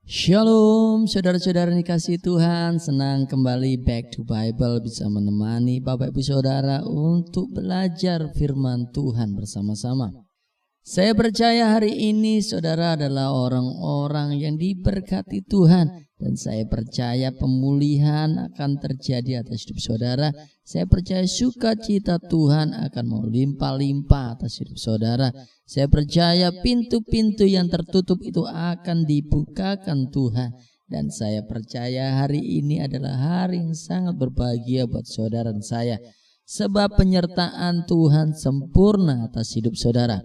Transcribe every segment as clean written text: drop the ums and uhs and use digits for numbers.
Shalom saudara-saudara dikasihi Tuhan, senang kembali back to Bible bisa menemani Bapak Ibu Saudara untuk belajar firman Tuhan bersama-sama. Saya percaya hari ini saudara adalah orang-orang yang diberkati Tuhan, dan saya percaya pemulihan akan terjadi atas hidup saudara. Saya percaya sukacita Tuhan akan melimpah-limpah atas hidup saudara. Saya percaya pintu-pintu yang tertutup itu akan dibukakan Tuhan. Dan saya percaya hari ini adalah hari yang sangat berbahagia buat saudara dan saya, sebab penyertaan Tuhan sempurna atas hidup saudara.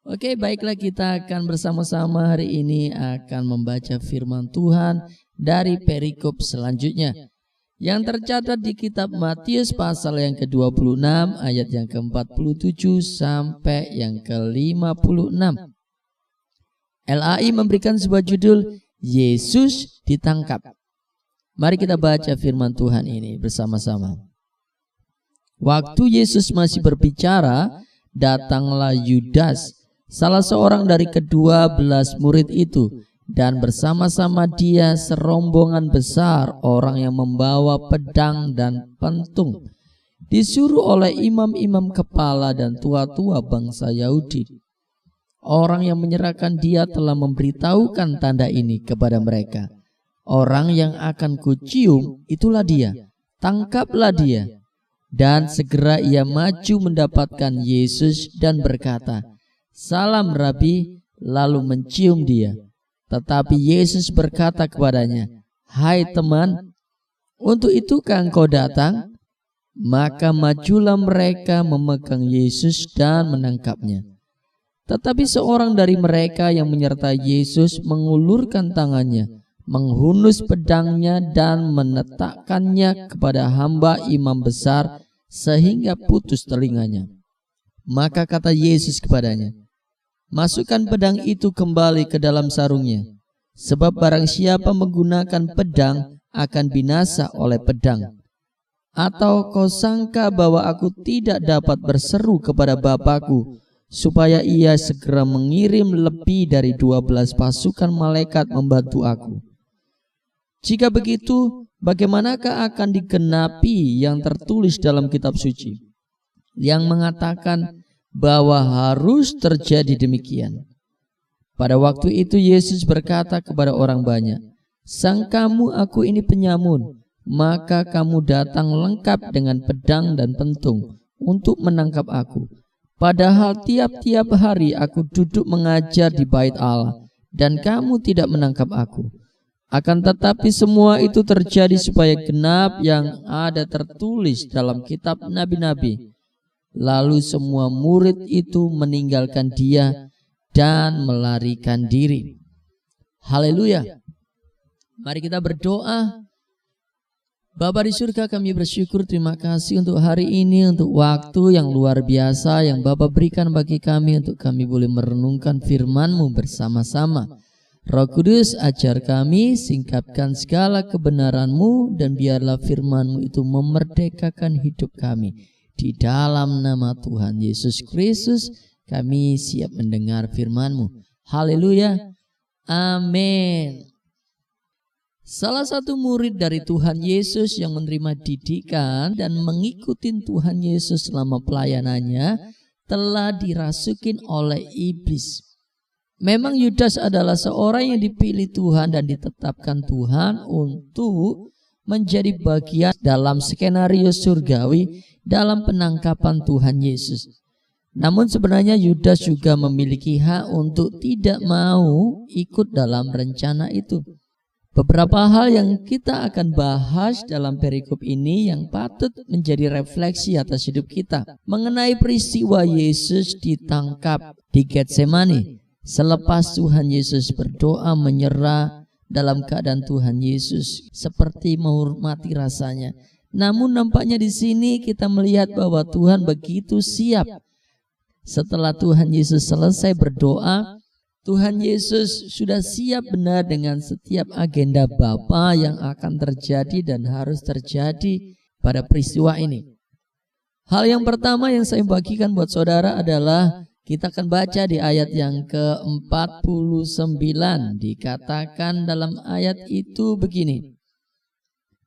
Oke, baiklah, kita akan bersama-sama hari ini akan membaca firman Tuhan dari perikop selanjutnya yang tercatat di kitab Matius pasal yang ke-26 ayat yang ke-47 sampai yang ke-56. LAI memberikan sebuah judul, Yesus ditangkap. Mari kita baca firman Tuhan ini bersama-sama. Waktu Yesus masih berbicara, datanglah Yudas, salah seorang dari ke-12 murid itu, dan bersama-sama dia serombongan besar orang yang membawa pedang dan pentung, disuruh oleh imam-imam kepala dan tua-tua bangsa Yahudi. Orang yang menyerahkan dia telah memberitahukan tanda ini kepada mereka. Orang yang akan kucium itulah dia, tangkaplah dia. Dan segera ia maju mendapatkan Yesus dan berkata, "Salam Rabi," lalu mencium dia. Tetapi Yesus berkata kepadanya, "Hai teman, untuk itukah engkau datang?" Maka majulah mereka memegang Yesus dan menangkapnya. Tetapi seorang dari mereka yang menyertai Yesus mengulurkan tangannya, menghunus pedangnya dan menetakkannya kepada hamba imam besar sehingga putus telinganya. Maka kata Yesus kepadanya, "Masukkan pedang itu kembali ke dalam sarungnya, sebab barang siapa menggunakan pedang akan binasa oleh pedang. Atau kau sangka bahwa aku tidak dapat berseru kepada Bapakku, supaya ia segera mengirim lebih dari 12 pasukan malaikat membantu aku? Jika begitu, bagaimanakah akan digenapi yang tertulis dalam kitab suci, yang mengatakan bahwa harus terjadi demikian?" Pada waktu itu Yesus berkata kepada orang banyak, "Sangkamu aku ini penyamun, maka kamu datang lengkap dengan pedang dan pentung untuk menangkap aku. Padahal tiap-tiap hari aku duduk mengajar di bait Allah, dan kamu tidak menangkap aku. Akan tetapi semua itu terjadi supaya genap yang ada tertulis dalam kitab nabi-nabi." Lalu semua murid itu meninggalkan dia dan melarikan diri. Haleluya. Mari kita berdoa. Bapa di surga, kami bersyukur, terima kasih untuk hari ini, untuk waktu yang luar biasa yang Bapa berikan bagi kami untuk kami boleh merenungkan firman-Mu bersama-sama. Roh Kudus, ajar kami, singkapkan segala kebenaran-Mu, dan biarlah firman-Mu itu memerdekakan hidup kami. Di dalam nama Tuhan Yesus Kristus kami siap mendengar firman-Mu. Haleluya. Amin. Salah satu murid dari Tuhan Yesus yang menerima didikan dan mengikuti Tuhan Yesus selama pelayanannya telah dirasukin oleh iblis. Memang Yudas adalah seorang yang dipilih Tuhan dan ditetapkan Tuhan untuk menjadi bagian dalam skenario surgawi dalam penangkapan Tuhan Yesus. Namun sebenarnya Yudas juga memiliki hak untuk tidak mau ikut dalam rencana itu. Beberapa hal yang kita akan bahas dalam perikop ini yang patut menjadi refleksi atas hidup kita mengenai peristiwa Yesus ditangkap di Getsemani. Selepas Tuhan Yesus berdoa menyerah dalam keadaan Tuhan Yesus seperti menghormati rasanya. Namun nampaknya di sini kita melihat bahwa Tuhan begitu siap. Setelah Tuhan Yesus selesai berdoa, Tuhan Yesus sudah siap benar dengan setiap agenda Bapa yang akan terjadi dan harus terjadi pada peristiwa ini. Hal yang pertama yang saya bagikan buat saudara adalah Kita akan baca di ayat yang ke-49. Dikatakan dalam ayat itu begini.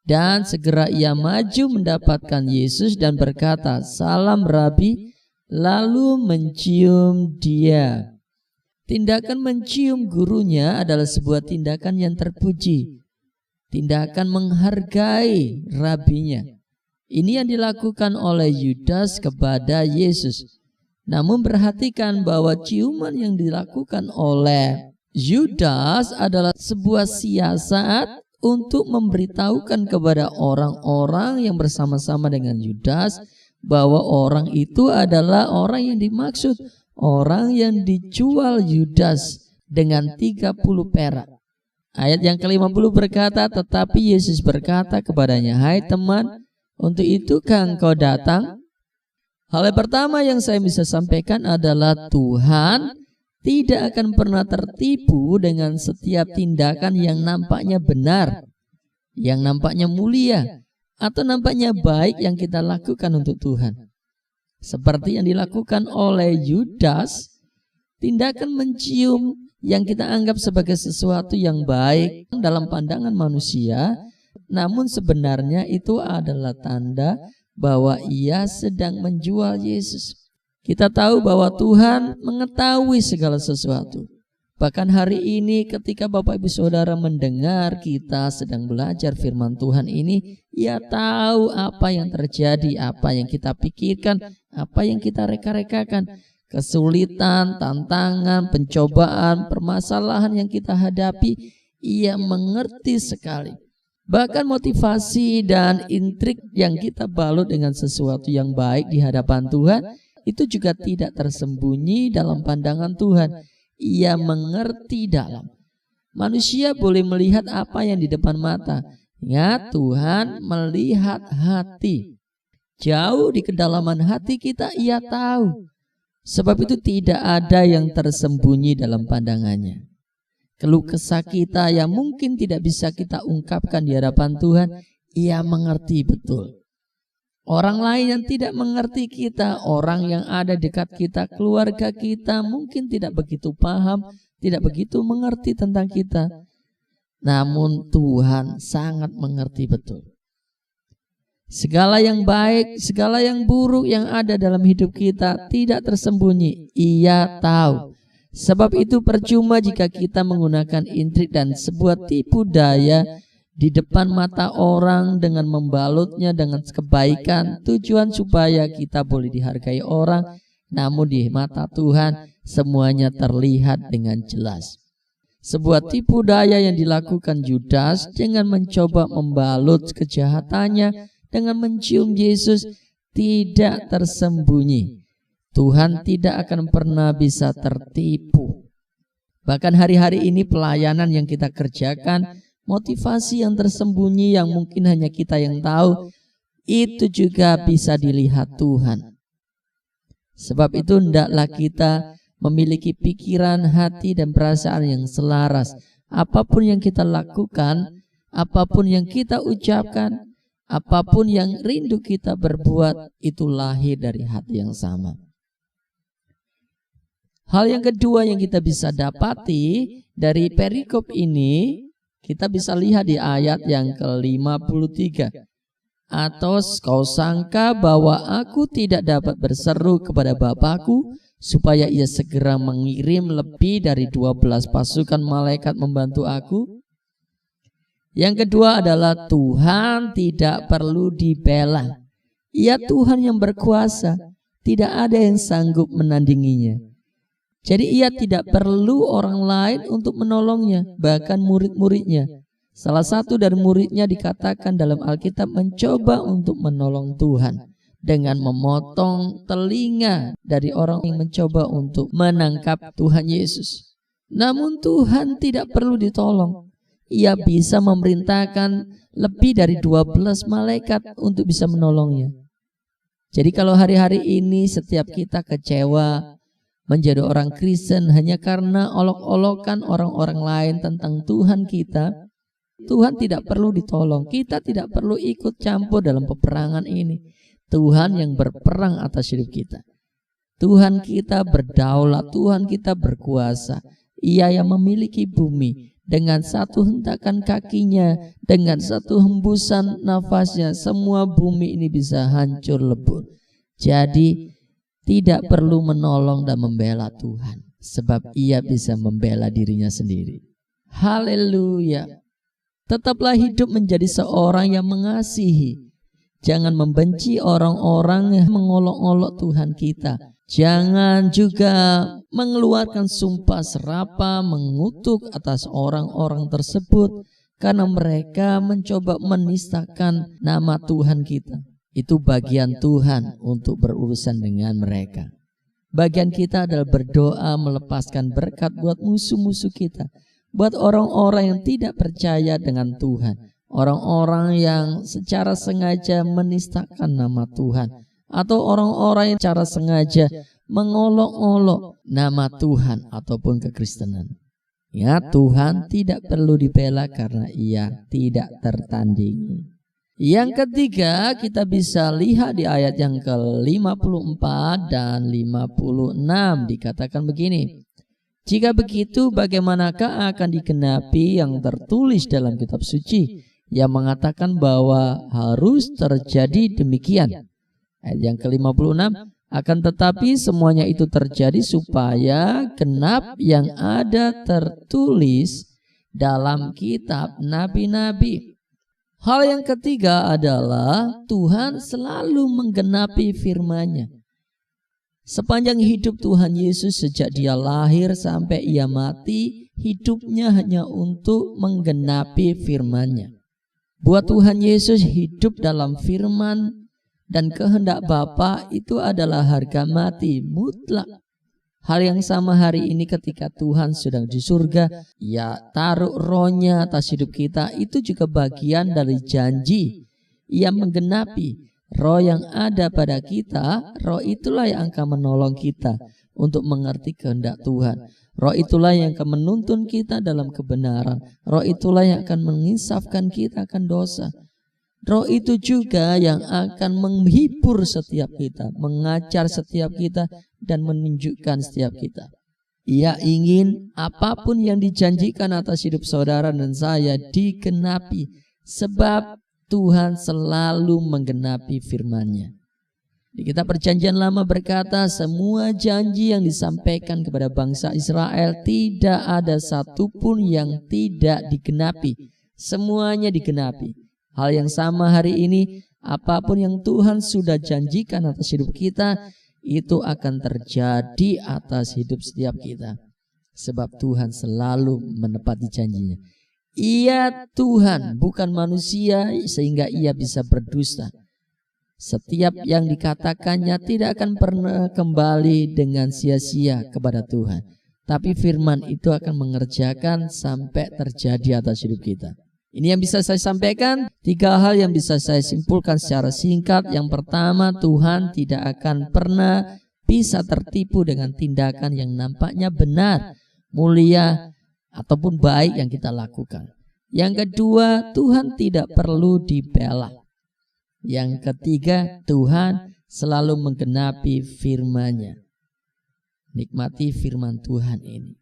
Dan segera ia maju mendapatkan Yesus dan berkata, "Salam Rabi," lalu mencium dia. Tindakan mencium gurunya adalah sebuah tindakan yang terpuji. Tindakan menghargai rabinya. Ini yang dilakukan oleh Yudas kepada Yesus. Namun perhatikan bahwa ciuman yang dilakukan oleh Yudas adalah sebuah siasat untuk memberitahukan kepada orang-orang yang bersama-sama dengan Yudas bahwa orang itu adalah orang yang dimaksud, orang yang dijual Yudas dengan 30 perak. Ayat yang ke-50 berkata, tetapi Yesus berkata kepadanya, "Hai teman, untuk itukah engkau datang?" Hal yang pertama yang saya bisa sampaikan adalah Tuhan tidak akan pernah tertipu dengan setiap tindakan yang nampaknya benar, yang nampaknya mulia, atau nampaknya baik yang kita lakukan untuk Tuhan. Seperti yang dilakukan oleh Yudas, tindakan mencium yang kita anggap sebagai sesuatu yang baik dalam pandangan manusia, namun sebenarnya itu adalah tanda bahwa ia sedang menjual Yesus. Kita tahu bahwa Tuhan mengetahui segala sesuatu. Bahkan hari ini ketika Bapak Ibu Saudara mendengar kita sedang belajar firman Tuhan ini, ia tahu apa yang terjadi, apa yang kita pikirkan, apa yang kita reka-rekakan. Kesulitan, tantangan, pencobaan, permasalahan yang kita hadapi, ia mengerti sekali. Bahkan motivasi dan intrik yang kita balut dengan sesuatu yang baik di hadapan Tuhan, itu juga tidak tersembunyi dalam pandangan Tuhan. Ia mengerti dalam. Manusia boleh melihat apa yang di depan mata. Ingat, Tuhan melihat hati. Jauh di kedalaman hati kita, ia tahu. Sebab itu tidak ada yang tersembunyi dalam pandangannya. Keluh kesah kita yang mungkin tidak bisa kita ungkapkan di hadapan Tuhan, ia mengerti betul. Orang lain yang tidak mengerti kita, orang yang ada dekat kita, keluarga kita, mungkin tidak begitu paham, tidak begitu mengerti tentang kita. Namun Tuhan sangat mengerti betul. Segala yang baik, segala yang buruk yang ada dalam hidup kita tidak tersembunyi, ia tahu. Sebab itu percuma jika kita menggunakan intrik dan sebuah tipu daya di depan mata orang dengan membalutnya dengan kebaikan, tujuan supaya kita boleh dihargai orang, namun di mata Tuhan semuanya terlihat dengan jelas. Sebuah tipu daya yang dilakukan Yudas dengan mencoba membalut kejahatannya dengan mencium Yesus tidak tersembunyi. Tuhan tidak akan pernah bisa tertipu. Bahkan hari-hari ini pelayanan yang kita kerjakan, motivasi yang tersembunyi yang mungkin hanya kita yang tahu, itu juga bisa dilihat Tuhan. Sebab itu hendaklah kita memiliki pikiran, hati, dan perasaan yang selaras. Apapun yang kita lakukan, apapun yang kita ucapkan, apapun yang rindu kita berbuat, itu lahir dari hati yang sama. Hal yang kedua yang kita bisa dapati dari perikop ini, kita bisa lihat di ayat yang ke-53. Atau kau sangka bahwa aku tidak dapat berseru kepada Bapakku supaya ia segera mengirim lebih dari 12 pasukan malaikat membantu aku? Yang kedua adalah Tuhan tidak perlu dibela. Ia Tuhan yang berkuasa, tidak ada yang sanggup menandinginya. Jadi ia tidak perlu orang lain untuk menolongnya, bahkan murid-muridnya. Salah satu dari muridnya dikatakan dalam Alkitab mencoba untuk menolong Tuhan dengan memotong telinga dari orang yang mencoba untuk menangkap Tuhan Yesus. Namun Tuhan tidak perlu ditolong. Ia bisa memerintahkan lebih dari 12 malaikat untuk bisa menolongnya. Jadi kalau hari-hari ini setiap kita kecewa menjadi orang Kristen hanya karena olok-olokan orang-orang lain tentang Tuhan kita, Tuhan tidak perlu ditolong. Kita tidak perlu ikut campur dalam peperangan ini. Tuhan yang berperang atas hidup kita. Tuhan kita berdaulat, Tuhan kita berkuasa. Ia yang memiliki bumi. Dengan satu hentakan kakinya, dengan satu hembusan nafasnya, semua bumi ini bisa hancur lebur. Jadi tidak perlu menolong dan membela Tuhan, sebab Ia bisa membela dirinya sendiri. Haleluya. Tetaplah hidup menjadi seorang yang mengasihi. Jangan membenci orang-orang yang mengolok-olok Tuhan kita. Jangan juga mengeluarkan sumpah serapa, mengutuk atas orang-orang tersebut, karena mereka mencoba menistakan nama Tuhan kita. Itu bagian Tuhan untuk berurusan dengan mereka. Bagian kita adalah berdoa melepaskan berkat buat musuh-musuh kita, buat orang-orang yang tidak percaya dengan Tuhan, orang-orang yang secara sengaja menistakan nama Tuhan, atau orang-orang yang secara sengaja mengolok-olok nama Tuhan ataupun kekristenan. Ya, Tuhan tidak perlu dibela karena Ia tidak tertandingi. Yang ketiga, kita bisa lihat di ayat yang ke-54 dan 56, dikatakan begini. Jika begitu, bagaimanakah akan digenapi yang tertulis dalam kitab suci yang mengatakan bahwa harus terjadi demikian? Ayat yang ke-56, akan tetapi semuanya itu terjadi supaya genap yang ada tertulis dalam kitab nabi-nabi. Hal yang ketiga adalah Tuhan selalu menggenapi firman-Nya. Sepanjang hidup Tuhan Yesus, sejak Dia lahir sampai Ia mati, hidupnya hanya untuk menggenapi firman-Nya. Buat Tuhan Yesus, hidup dalam firman dan kehendak Bapa itu adalah harga mati mutlak. Hal yang sama hari ini ketika Tuhan sedang di surga, Ia taruh roh-Nya atas hidup kita, itu juga bagian dari janji. Ia menggenapi roh yang ada pada kita. Roh itulah yang akan menolong kita untuk mengerti kehendak Tuhan. Roh itulah yang akan menuntun kita dalam kebenaran. Roh itulah yang akan menginsafkan kita akan dosa. Roh itu juga yang akan menghibur setiap kita, mengajar setiap kita, dan menunjukkan setiap kita. Ia ingin apapun yang dijanjikan atas hidup saudara dan saya digenapi, sebab Tuhan selalu menggenapi firman-Nya. Di kitab Perjanjian Lama berkata, semua janji yang disampaikan kepada bangsa Israel tidak ada satupun yang tidak digenapi. Semuanya digenapi. Hal yang sama hari ini, apapun yang Tuhan sudah janjikan atas hidup kita, itu akan terjadi atas hidup setiap kita. Sebab Tuhan selalu menepati janjinya. Ia Tuhan, bukan manusia, sehingga Ia bisa berdusta. Setiap yang dikatakannya tidak akan pernah kembali dengan sia-sia kepada Tuhan. Tapi firman itu akan mengerjakan sampai terjadi atas hidup kita. Ini yang bisa saya sampaikan, 3 hal yang bisa saya simpulkan secara singkat. Yang pertama, Tuhan tidak akan pernah bisa tertipu dengan tindakan yang nampaknya benar, mulia, ataupun baik yang kita lakukan. Yang kedua, Tuhan tidak perlu dibela. Yang ketiga, Tuhan selalu menggenapi firman-Nya. Nikmati firman Tuhan ini.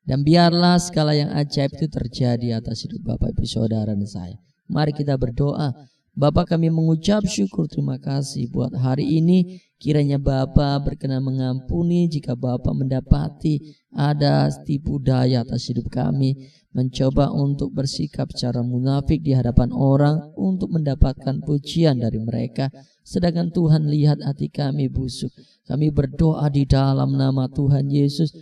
Dan biarlah segala yang ajaib itu terjadi atas hidup Bapak, Ibu, Saudara, dan saya. Mari kita berdoa. Bapa, kami mengucap syukur terima kasih buat hari ini. Kiranya Bapa berkenan mengampuni jika Bapa mendapati ada tipu daya atas hidup kami, mencoba untuk bersikap secara munafik di hadapan orang untuk mendapatkan pujian dari mereka, sedangkan Tuhan lihat hati kami busuk. Kami berdoa di dalam nama Tuhan Yesus,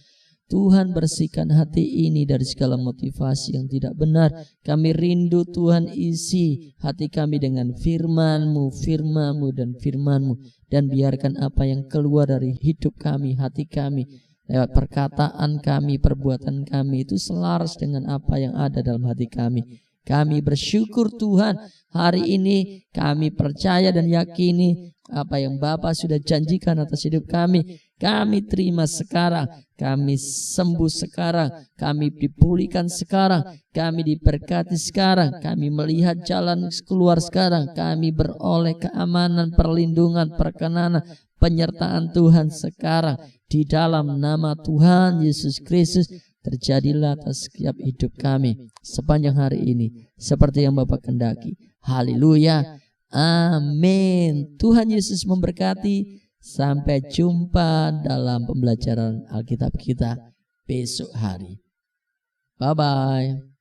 Tuhan bersihkan hati ini dari segala motivasi yang tidak benar. Kami rindu Tuhan, isi hati kami dengan firman-Mu, firman-Mu dan firman-Mu. Dan biarkan apa yang keluar dari hidup kami, hati kami, lewat perkataan kami, perbuatan kami itu selaras dengan apa yang ada dalam hati kami. Kami bersyukur Tuhan, hari ini kami percaya dan yakini apa yang Bapa sudah janjikan atas hidup kami. Kami terima sekarang, kami sembuh sekarang, kami dipulihkan sekarang, kami diberkati sekarang, kami melihat jalan keluar sekarang, kami beroleh keamanan, perlindungan, perkenanan, penyertaan Tuhan sekarang di dalam nama Tuhan Yesus Kristus terjadilah atas setiap hidup kami sepanjang hari ini seperti yang Bapak kehendaki. Haleluya. Amin. Tuhan Yesus memberkati. Sampai jumpa dalam pembelajaran Alkitab kita besok hari. Bye-bye.